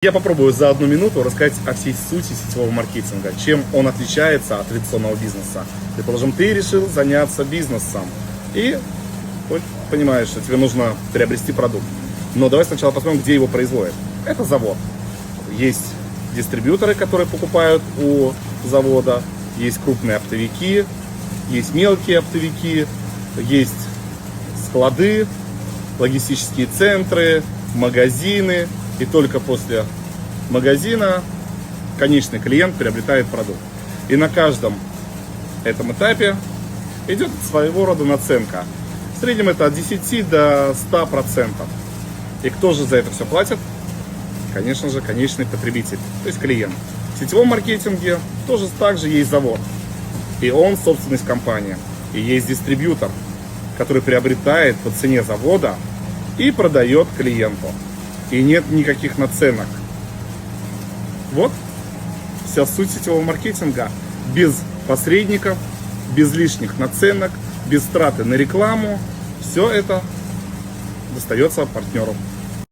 Я попробую за 1 минуту рассказать о всей сути сетевого маркетинга, чем он отличается от традиционного бизнеса. Предположим, ты решил заняться бизнесом и понимаешь, что тебе нужно приобрести продукт. Но давай сначала посмотрим, где его производят. Это завод. Есть дистрибьюторы, которые покупают у завода, есть крупные оптовики, есть мелкие оптовики, есть склады, логистические центры, магазины. И только после магазина конечный клиент приобретает продукт. И на каждом этом этапе идет своего рода наценка. В среднем это от 10 до 100%. И кто же за это все платит? Конечно же, конечный потребитель, то есть клиент. В сетевом маркетинге тоже также есть завод. И он собственность компании. И есть дистрибьютор, который приобретает по цене завода и продает клиенту. И нет никаких наценок. Вот вся суть сетевого маркетинга. Без посредников, без лишних наценок, без траты на рекламу. Все это достается партнеру.